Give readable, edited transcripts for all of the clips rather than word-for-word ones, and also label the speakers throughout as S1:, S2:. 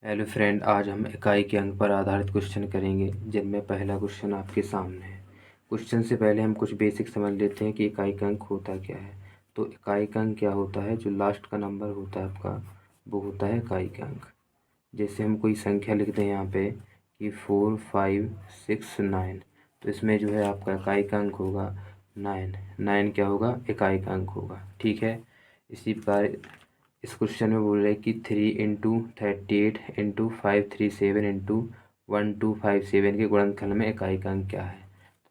S1: Hello friend, आज हम इकाई के अंक पर आधारित क्वेश्चन करेंगे जिनमें पहला क्वेश्चन आपके सामने है। क्वेश्चन से पहले हम कुछ बेसिक समझ लेते हैं कि इकाई का अंक होता क्या है। तो इकाई का अंक क्या होता है? जो लास्ट का नंबर होता है आपका, वो होता है इकाई का अंक। जैसे हम कोई संख्या लिख दें यहाँ पे कि 4 5 6 9, तो इसमें जो है आपका इकाई का अंक होगा 9। 9 क्या होगा? इकाई का अंक होगा। ठीक है। इसी प्रकार इस क्वेश्चन में बोल रहे हैं कि 3 × 38 × 537 × 1257 के गुणनखंड में इकाई का अंक क्या है।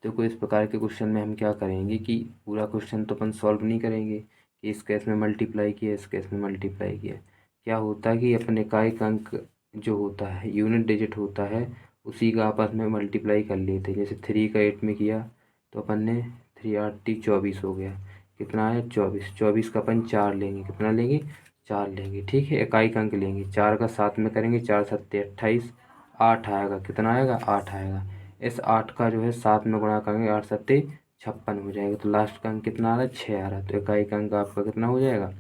S1: तो देखो, इस प्रकार के क्वेश्चन में हम क्या करेंगे कि पूरा क्वेश्चन तो अपन सॉल्व नहीं करेंगे कि इस केस में मल्टीप्लाई किया, इस केस में मल्टीप्लाई किया। क्या होता है कि अपन इकाई का अंक जो होता है, यूनिट डिजिट होता है, उसी का आपस में मल्टीप्लाई कर लेते हैं। जैसे 3 का 8 में किया तो अपन ने 3 8 24 हो गया। कितना आया? 24। 24 का अपन 4 लेंगे। कितना लेंगे? 4 लेंगे। ठीक है, इकाई का अंक लेंगे। 4 का 7 में करेंगे, 4 7 28, 8 आएगा। कितना आएगा? 8 आएगा। इस 8 का जो है 7 में गुणा करेंगे, 8 7 56 हो जाएगा। तो लास्ट का अंक कितना आ रहा है? 6 आ रहा है। तो इकाई का अंक आपका कितना हो जाएगा?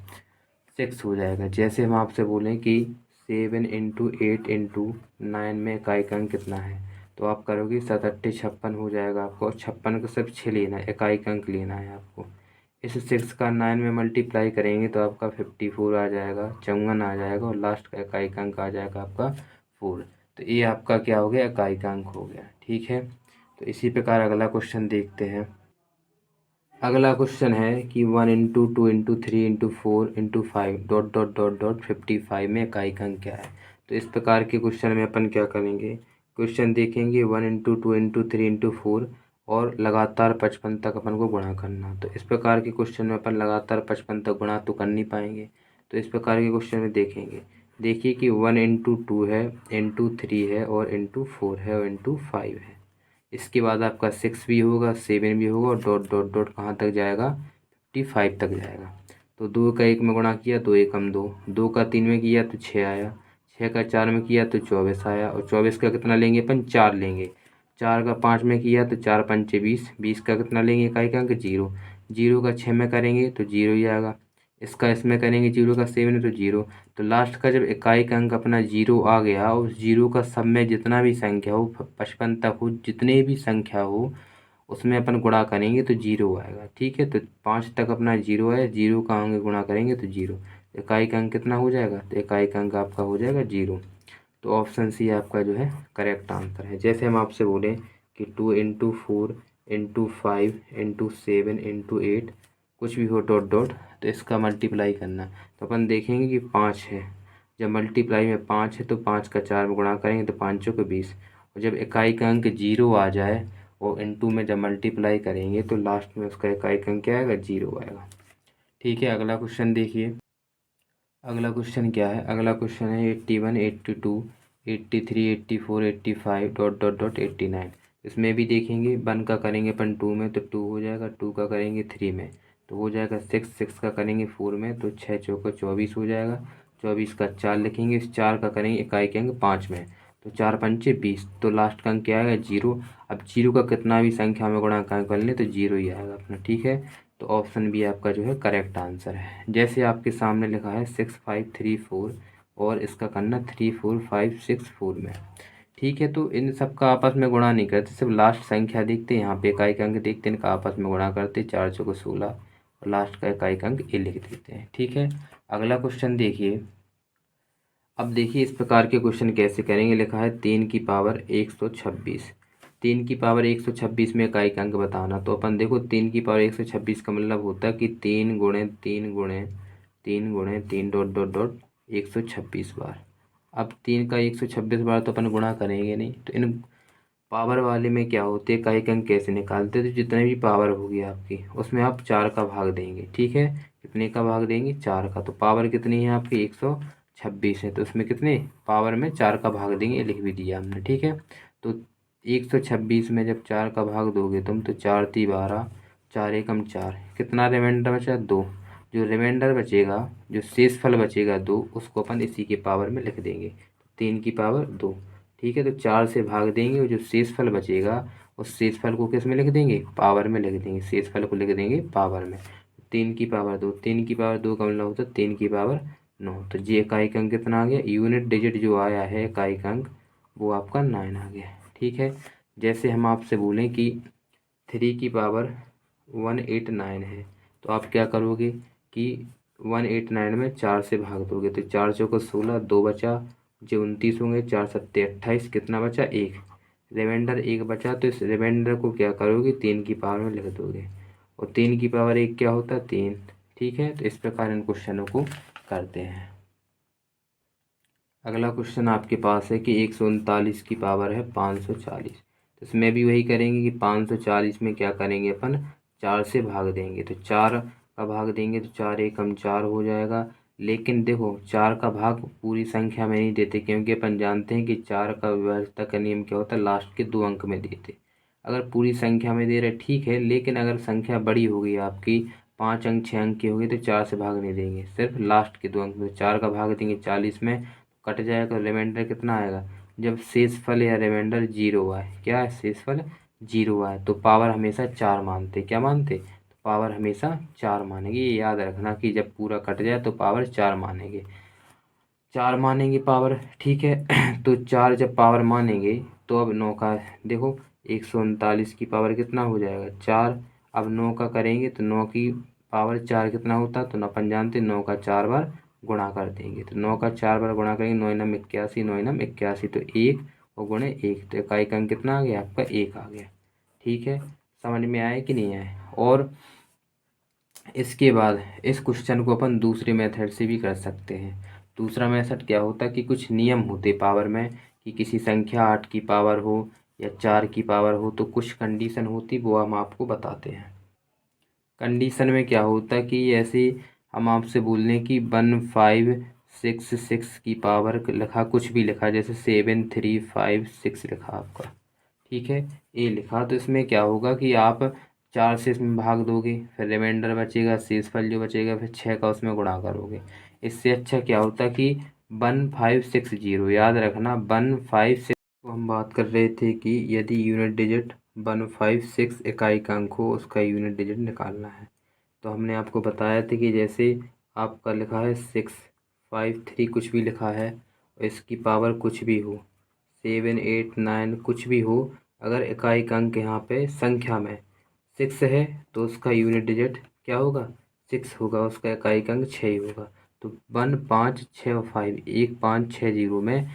S1: 6 हो जाएगा। जैसे हम आपसे बोलें कि 7 × 8 × 9 में इकाई का अंक कितना है, तो आप करोगे 7 8 56 हो जाएगा आपको। 56 का सिर्फ 6 लेना है, इकाई का अंक लेना है आपको। इस 6 का 9 में मल्टीप्लाई करेंगे तो आपका 54 आ जाएगा, 54 आ जाएगा, और लास्ट का इकाई का अंक आ जाएगा आपका 4। तो ये आपका क्या हो गया? इकाई का अंक हो गया। ठीक है। तो इसी प्रकार अगला क्वेश्चन देखते हैं। अगला क्वेश्चन है कि 1 × 2 × 3 × 4 × 5 डॉट डॉट डॉट डॉट 55 में इकाई का अंक क्या है। तो इस प्रकार के क्वेश्चन में अपन क्या करेंगे? क्वेश्चन देखेंगे 1 × 2 × 3 × 4 और लगातार 55 तक अपन को गुणा करना। तो इस प्रकार के क्वेश्चन में अपन लगातार 55 तक गुणा तो कर नहीं पाएंगे। तो इस प्रकार के क्वेश्चन में देखेंगे, देखिए कि 1 × 2 है, × 3 है, और × 4 है, और ×5 है। इसके बाद आपका 6 भी होगा, 7 भी होगा, और डॉट डॉट डॉट कहाँ तक जाएगा? 55 तक जाएगा। तो 2 का 1 में गुणा किया तो 1 2, 2 का 3 में किया तो 6 आया, 6 का 4 में किया तो 24 आया, और 24 का कितना लेंगे अपन? 4 लेंगे। 4 का 5 में किया तो 4 5 20, 20 का कितना लेंगे इकाई का अंक? 0। 0 का 6 में करेंगे तो 0 ही आएगा। इसका इसमें करेंगे 0 का 7 है तो 0। तो लास्ट का जब इकाई का अंक अपना 0 आ गया, उस 0 का सब में जितना भी संख्या हो, 55 तक हो, जितने भी संख्या हो, उसमें अपन गुणा करेंगे तो 0 आएगा। ठीक है। तो 5 तक अपना 0 है, 0 का अंक गुणा करेंगे तो 0। इकाई का अंक कितना हो जाएगा? तो इकाई का अंक आपका हो जाएगा 0। तो ऑप्शन सी आपका जो है करेक्ट आंसर है। जैसे हम आपसे बोलें कि 2 × 4 × 5 × 7 × 8 कुछ भी हो डॉट डॉट, तो इसका मल्टीप्लाई करना। तो अपन देखेंगे कि 5 है, जब मल्टीप्लाई में 5 है तो 5 का 4 में गुणा करेंगे तो 5 चौके 20, और जब इकाई का अंक 0 आ जाए और इनटू में जब मल्टीप्लाई करेंगे तो लास्ट में उसका इकाई का अंक क्या आएगा? 0 आएगा। ठीक है। अगला क्वेश्चन देखिए। अगला क्वेश्चन क्या है? अगला क्वेश्चन है 81 82 83 84 85 डॉट डॉट डॉट 89। इसमें भी देखेंगे, 1 का करेंगे अपन 2 में तो 2 हो जाएगा, 2 का करेंगे 3 में तो हो जाएगा 6, 6 का करेंगे 4 में तो 6 चौका 24 हो जाएगा। 24 का 4 लिखेंगे, इस 4 का करेंगे इकाई के अंक 5 में तो 4 पंचे 20, तो लास्ट का अंक क्या आएगा? 0। अब 0 का कितना भी संख्या में गुणा कर लें तो 0 ही आएगा अपना। ठीक है। तो ऑप्शन बी आपका जो है करेक्ट आंसर है। जैसे आपके सामने लिखा है 6 5 3 4, और इसका करना 3 4 5 6 4 में। ठीक है। तो इन सब का आपस में गुणा नहीं करते, सिर्फ लास्ट संख्या देखते हैं, यहाँ पे इकाई का अंक देखते हैं, इनका आपस में गुणा करते, 4 चौको 16, और लास्ट का इकाई का अंक ए लिख देते हैं। ठीक है। अगला क्वेश्चन देखिए। अब देखिए इस प्रकार के क्वेश्चन कैसे करेंगे। लिखा है 3 की पावर 126, 3 की पावर 126 में इकाई का अंक बताना। तो अपन देखो 3 की पावर 126 का मतलब होता है कि 3 × 3 × 3 × 3 डॉट डॉट डॉट 126 बार। अब 3 का 126 बार तो अपन गुणा करेंगे नहीं, तो इन पावर वाले में क्या होते हैं, इकाई का अंक कैसे निकालते हैं? तो जितने भी पावर होगी आपकी उसमें आप 4 का भाग देंगे। ठीक है। कितने का भाग देंगे? 4 का। तो पावर कितनी है आपकी? 126 है, तो उसमें कितने पावर में 4 का भाग देंगे, ये लिख भी दिया हमने। ठीक है। तो 126 में जब 4 का भाग दोगे तुम तो 4 × 3 = 12, 4 एकम 4, कितना रिमाइंडर बचा? 2। जो रिमाइंडर बचेगा, जो शेषफल बचेगा 2, उसको अपन इसी के पावर में लिख देंगे, 3 की पावर 2। ठीक है। तो 4 से भाग देंगे और जो शेषफल बचेगा उस शेषफल को किस में लिख देंगे? पावर में लिख देंगे। शेषफल को लिख देंगे पावर में। 3 की पावर 2, 3 की पावर 2 का मतलब होता है 3 की पावर 9। तो जी इकाई अंक कितना आ गया, यूनिट डिजिट जो आया है इकाई अंक वो आपका 9 आ गया। ठीक है, जैसे हम आपसे बोलें कि 3 की पावर 189 है, तो आप क्या करोगे कि 189 में 4 से भाग दोगे, तो 4 चौको 16, 2 बचा, जो 29 होंगे, 4 सत्ते 28, कितना बचा 1, रिमाइंडर 1 बचा। तो इस रिमाइंडर को क्या करोगे 3 की पावर में लिख दोगे, और 3 की पावर 1 क्या होता है 3। ठीक है, तो इस प्रकार इन क्वेश्चनों को करते हैं। अगला क्वेश्चन आपके पास है कि 139 की पावर है 540, तो इसमें भी वही करेंगे कि 540 में क्या करेंगे अपन 4 से भाग देंगे, तो 4 का भाग देंगे तो 4 एकम 4 हो जाएगा। लेकिन देखो 4 का भाग पूरी संख्या में नहीं देते, क्योंकि अपन जानते हैं कि 4 का व्यवस्था का नियम क्या होता है, लास्ट के 2 अंक में देते। अगर पूरी संख्या में दे रहे ठीक है, लेकिन अगर संख्या बड़ी हो गई आपकी 5 अंक 6 अंक की हो गई तो 4 से भाग नहीं देंगे, सिर्फ लास्ट के 2 अंक में। 4 का भाग देंगे 40 में, कट जाएगा, रिमाइंडर कितना आएगा। जब शेषफल या रिमाइंडर 0 आए, क्या है शेषफल 0 आए, तो पावर हमेशा 4 मानते। क्या मानते, तो पावर हमेशा 4 मानेंगे। ये याद रखना कि जब पूरा कट जाए तो पावर 4 मानेंगे, 4 मानेंगे पावर। ठीक है तो 4 जब पावर मानेंगे तो अब 9 का देखो 139 की पावर कितना हो जाएगा 4। अब 9 का करेंगे तो 9 की पावर 4 कितना होता है, तो अपन जानते 9 का 4 बार गुणा कर देंगे, तो 9 का 4 बार गुणा करेंगे, 9 नम 81, 9 नम 81, तो 1 और गुणे 1, तो इकाई का अंक कितना आ गया आपका 1 आ गया। ठीक है, समझ में आया कि नहीं आया। और इसके बाद इस क्वेश्चन को अपन दूसरे मेथड से भी कर सकते हैं। दूसरा मेथड क्या होता है कि कुछ नियम होते पावर में, कि किसी संख्या 8 की पावर हो या 4 की पावर हो तो कुछ कंडीशन होती, वो हम आपको बताते हैं। कंडीशन में क्या होता है कि ऐसे हम आपसे बोल लें कि 1566 की पावर लिखा, कुछ भी लिखा, जैसे 7356 लिखा आपका, ठीक है, ये लिखा, तो इसमें क्या होगा कि आप 4 से इसमें भाग दोगे, फिर रिमाइंडर बचेगा, शेषफल जो बचेगा, फिर 6 का उसमें गुणा करोगे। इससे अच्छा क्या होता कि 1560, याद रखना 156। तो हम बात कर रहे थे कि यदि यूनिट डिजिट 156 इकाई का अंक हो, उसका यूनिट डिजिट निकालना है। तो हमने आपको बताया था कि जैसे आपका लिखा है 653 कुछ भी लिखा है, इसकी पावर कुछ भी हो, 7 8 9 कुछ भी हो, अगर इकाई का अंक यहाँ पे संख्या में 6 है तो उसका यूनिट डिजिट क्या होगा 6 होगा, उसका इकाई का अंक 6 ही होगा। तो 1 5 6 और 5 1 5 6 0 में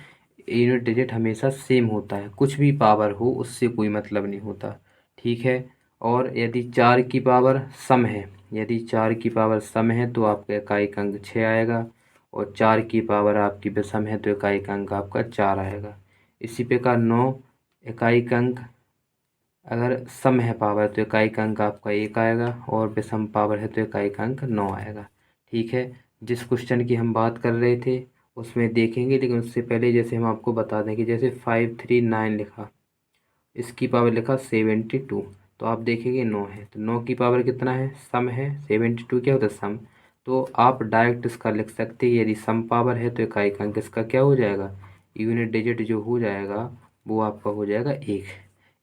S1: यूनिट डिजिट हमेशा सेम होता है, कुछ भी पावर हो उससे कोई मतलब नहीं होता। ठीक है, और यदि 4 की पावर सम है, यदि 4 की पावर सम है तो आपका इकाई का अंक 6 आएगा, और 4 की पावर आपकी विषम है तो इकाई का अंक आपका 4 आएगा। इसी प्रकार 9 इकाई का अंक अगर सम है पावर तो इकाई का अंक आपका 1 आएगा, और विषम पावर है तो इकाई का अंक 9 आएगा। ठीक है, जिस क्वेश्चन की हम बात कर रहे थे उसमें देखेंगे, लेकिन उससे पहले जैसे हम आपको बता दें कि जैसे 539 लिखा, इसकी पावर लिखा 72, तो आप देखेंगे 9 है, तो 9 की पावर कितना है सम है, 72 क्या होता है सम। तो आप डायरेक्ट इसका लिख सकते हैं, यदि सम पावर है तो इकाई का अंक इसका क्या हो जाएगा, यूनिट डिजिट जो हो जाएगा वो आपका हो जाएगा 1।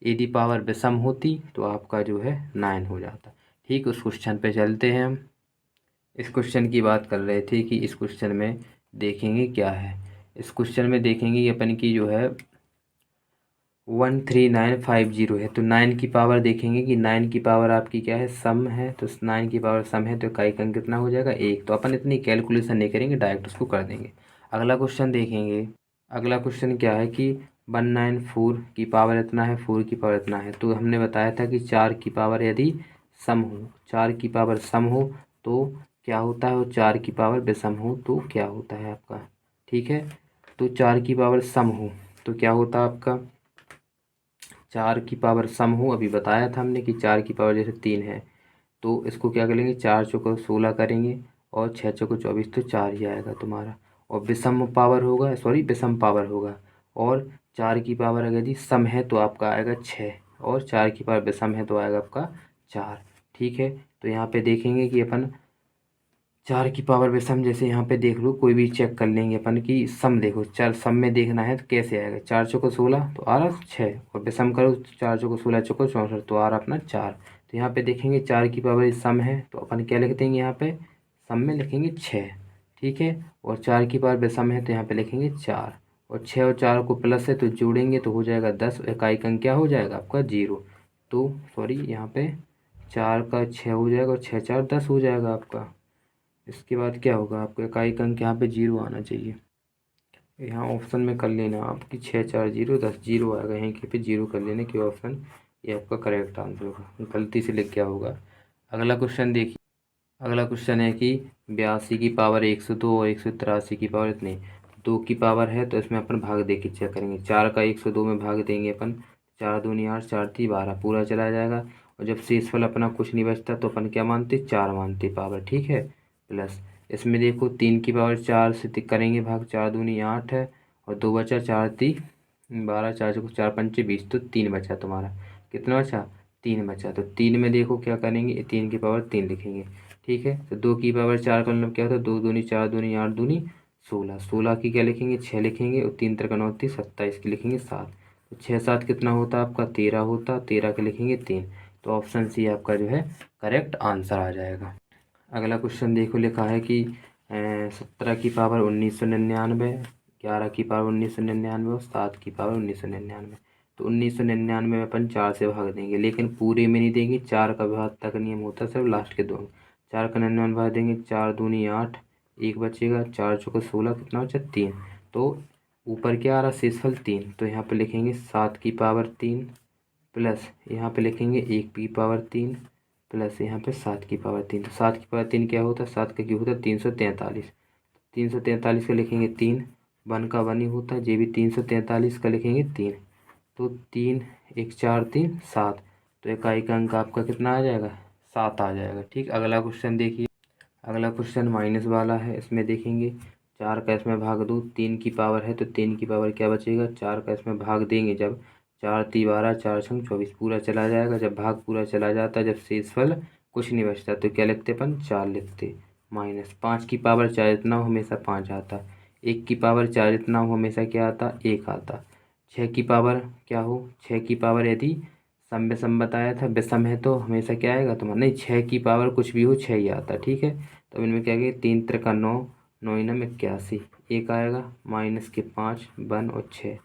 S1: यदि पावर विषम होती तो आपका जो है 9 हो जाता। ठीक, उस क्वेश्चन पे चलते हैं हम। इस क्वेश्चन की बात कर रहे थे कि इस क्वेश्चन में देखेंगे क्या है। इस क्वेश्चन में देखेंगे कि अपन की जो है 13950 है, तो 9 की पावर देखेंगे कि 9 की पावर आपकी क्या है सम है, तो 9 की पावर सम है तो इकाई का अंक कितना हो जाएगा 1। तो अपन इतनी कैलकुलेशन नहीं करेंगे, डायरेक्ट उसको कर देंगे। अगला क्वेश्चन देखेंगे। अगला क्वेश्चन क्या है कि 194 की पावर इतना है, 4 की पावर इतना है, तो हमने बताया था कि 4 की पावर यदि सम हो, 4 की पावर सम हो तो क्या होता है, और 4 की पावर विषम हो तो क्या होता है आपका। ठीक है, तो 4 की पावर सम हो तो क्या होता है आपका, 4 की पावर सम हो, अभी बताया था हमने कि 4 की पावर जैसे 3 है तो इसको क्या करेंगे 4 चौको 16 करेंगे, और 6 चौको 24, तो 4 ही आएगा तुम्हारा। और विषम पावर होगा, सॉरी विषम पावर होगा, और 4 की पावर अगर यदि सम है तो आपका आएगा 6, और 4 की पावर विषम है तो आएगा आपका 4। ठीक है, तो यहाँ पे देखेंगे कि अपन 4 की पावर विषम, जैसे यहाँ पे देख लो कोई भी चेक कर लेंगे अपन कि सम, देखो 4 सम में देखना है तो कैसे आएगा, 4 चौको 16 तो आ रहा 6, और विषम करो 4 चौको 16 चौको 64 तो आ रहा अपना 4। तो यहाँ पे देखेंगे 4 की पावर सम है तो अपन क्या लिख देंगे यहाँ पे सम में लिखेंगे 6, ठीक है। और 4 की पावर विषम है तो यहाँ पे लिखेंगे 4, और 6 और 4 को प्लस है तो जोड़ेंगे तो हो जाएगा 10, इकाई अंक क्या हो जाएगा आपका 0। तो सॉरी यहाँ पे 4 का 6 हो जाएगा और 6 4 10 हो जाएगा आपका। इसके बाद क्या होगा आपका इकाई अंक यहाँ पे 0 आना चाहिए। यहाँ ऑप्शन में कर लेना आपकी 6 4 0 10 0 आएगा, यहीं के पे 0 कर लेना कि ऑप्शन ये आपका करेक्ट आंसर होगा, गलती से लिख क्या होगा। अगला क्वेश्चन देखिए। अगला क्वेश्चन है कि 82 की पावर 102 और 183 की पावर इतनी 2 की पावर है, तो इसमें अपन भाग दे के चेक करेंगे। 4 का 102 में भाग देंगे अपन, 4 दूनी 8 4 3 12 पूरा चला जाएगा। और जब शेषफल अपना कुछ नहीं बचता तो अपन क्या मानते 4 मानते पावर, ठीक है। प्लस इसमें देखो 3 की पावर 4 से करेंगे भाग, 4 दूनी 8 है और 2 बचा, 4 3 12 4 चौको 4 पंचे 20, तो 3 बचा तुम्हारा। कितना बचा 3 बचा। तो 3 में देखो क्या करेंगे 3 की पावर 3 लिखेंगे, ठीक है। तो 2 की पावर 4 का मतलब क्या होता है 2 दूनी 4 दूनी 8 दूनी 16, 16 की क्या लिखेंगे 6 लिखेंगे, और 3 त्रिका 9 30 27 की लिखेंगे 7। तो 6 7 कितना होता है आपका 13 होता, 13 के लिखेंगे 3। तो ऑप्शन सी आपका जो है करेक्ट आंसर आ जाएगा। अगला क्वेश्चन देखो लिखा है कि 17 की पावर 1999, 11 की पावर 1999 और 7 की पावर 1999। तो 1999 में अपन 4 से भाग देंगे, लेकिन पूरे में नहीं देंगे, 4 का भाग तक नियम होता है सिर्फ लास्ट के दो। 4 का 99 भाग देंगे, 4 दूनी 8, 1 बचेगा, 4 चौको 16, कितना बचा 3। तो ऊपर क्या आ रहा शेषफल 3, तो यहाँ पे लिखेंगे 7 की पावर 3 प्लस यहाँ पे लिखेंगे 1 की पावर 3 प्लस यहाँ पे 7 की पावर 3। तो 7 की पावर 3 क्या होता है 7 का क्यों होता है 343, 343 का लिखेंगे 3, 1 का 1 ही होता है, जे भी 343 का लिखेंगे 3। तो 3 1 4 3 7, तो इकाई का अंक आपका कितना आ जाएगा 7 आ जाएगा, ठीक। अगला क्वेश्चन देखिए। अगला क्वेश्चन माइनस वाला है, इसमें देखेंगे 4 का इसमें भाग दो, 3 की पावर है तो 3 की पावर क्या बचेगा 4 का इसमें भाग देंगे, जब 4 3 12 4 6 24 पूरा चला जाएगा। जब भाग पूरा चला जाता है, जब शेषफल कुछ नहीं बचता तो क्या लिखते अपन 4 लिखते। माइनस 5 की पावर 4 जितना हो हमेशा 5 आता, 1 की पावर 4 जितना हो हमेशा क्या आता 1 आता। 6 की पावर क्या हो 6 की पावर यदि सम विषम बताया था, विषम है तो हमेशा क्या आएगा तुम्हारा, नहीं 6 की पावर कुछ भी हो 6 ही आता, ठीक है। तो इनमें क्या गया 3 त्रिका 9, 9 नम 81, एक आएगा माइनस के 5 1 और 6,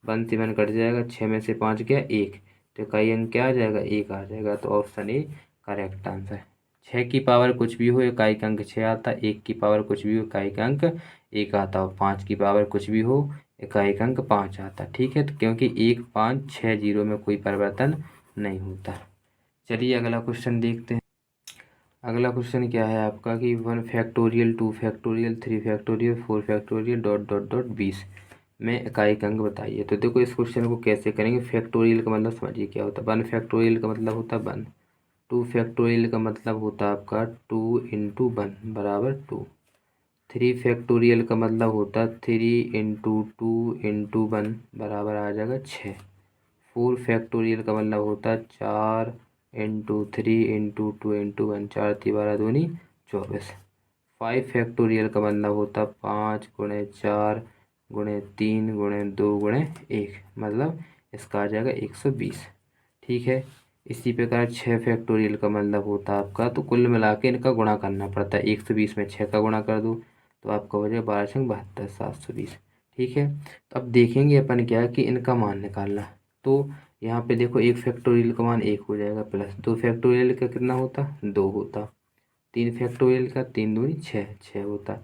S1: 1 से 1 कट जाएगा, 6 में से 5 गया 1, तो इकाई अंक क्या आ जाएगा 1 आ जाएगा। तो ऑप्शन ए करेक्ट आंसर। 6 की पावर कुछ भी हो इकाई का अंक 6 आता, 1 की पावर कुछ भी हो इकाई का अंक 1 आता, और 5 की पावर कुछ भी हो इकाई का अंक 5 आता, ठीक है। तो क्योंकि 1 5 6 0 में कोई परिवर्तन नहीं होता। चलिए अगला क्वेश्चन देखते हैं। अगला क्वेश्चन क्या है आपका कि 1 factorial 2 factorial 3 factorial 4 factorial dot dot dot 20 में इकाई का अंक बताइए। तो देखो इस क्वेश्चन को कैसे करेंगे, फैक्टोरियल का मतलब समझिए क्या होता है। 1 फैक्टोरियल का मतलब होता है 1, 2 फैक्टोरियल का मतलब होता है आपका 2 इंटू 1 बराबर 2, 3 फैक्टोरियल का मतलब होता है 3 इंटू 2 इंटू 1 बराबर आ जाएगा 6, 4 फैक्टोरियल का मतलब होता है 4 इंटू 3 इंटू 2 इंटू 1, 4 3 12 दूनी 24। 5 फैक्टोरियल का मतलब होता है 5 गुणे 4 गुणे 3 गुणे 2 गुणे 1, मतलब इसका आ जाएगा 120, ठीक है। इसी प्रकार 6 फैक्टोरियल का मतलब होता है आपका, तो कुल मिला के इनका गुणा करना पड़ता है, 120 में 6 का गुणा कर दो तो आपका हो जाएगा 12 6 72 720, ठीक है। तो अब देखेंगे अपन क्या कि इनका मान निकालना। तो यहाँ पे देखो 1 फैक्टोरियल का मान 1 हो जाएगा, प्लस 2 फैक्टोरियल का कितना होता 2 होता, 3 फैक्टोरियल का 3 दूनी 6 6 होता,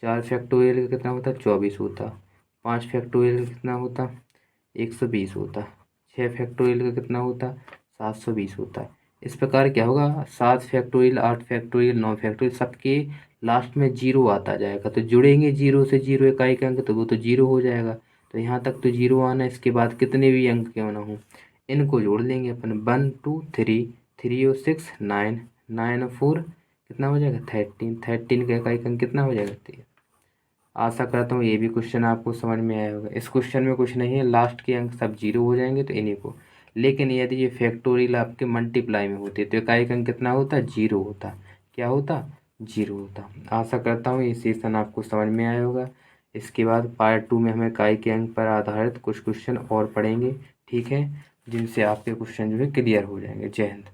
S1: 4 फैक्टोरियल का कितना होता 24 होता, 5 फैक्टोरियल का कितना होता 120 होता, 6 फैक्टोरियल का कितना होता 720 होता है। इस प्रकार क्या होगा 7 फैक्टोरियल 8 फैक्टोरियल 9 फैक्टोरियल सबके लास्ट में 0 आता जाएगा, तो जुड़ेंगे 0 से 0 इकाई का अंक तो वो तो 0 हो जाएगा। तो यहाँ तक तो 0 आना, इसके बाद कितने भी अंक क्यों ना हो इनको जोड़ लेंगे अपन, 1 2 3 3 और 6 9, 9 और 4 कितना हो जाएगा 13, 13 का इकाई का अंक कितना हो जाएगा 3। आशा करता हूँ ये भी क्वेश्चन आपको समझ में आया होगा। इस क्वेश्चन में कुछ नहीं है, लास्ट के अंक सब 0 हो जाएंगे तो इन्हीं को, लेकिन यदि ये फैक्टोरियल आपके मल्टीप्लाई में होते तो इकाई का अंक कितना होता 0 होता, क्या होता 0 होता। आशा करता हूँ ये सेशन आपको समझ में आया होगा। इसके बाद पार्ट 2 में हम इकाई के अंक पर आधारित कुछ क्वेश्चन और पढ़ेंगे, ठीक है, जिनसे आपके क्वेश्चन जो है क्लियर हो जाएंगे। जय हिंद।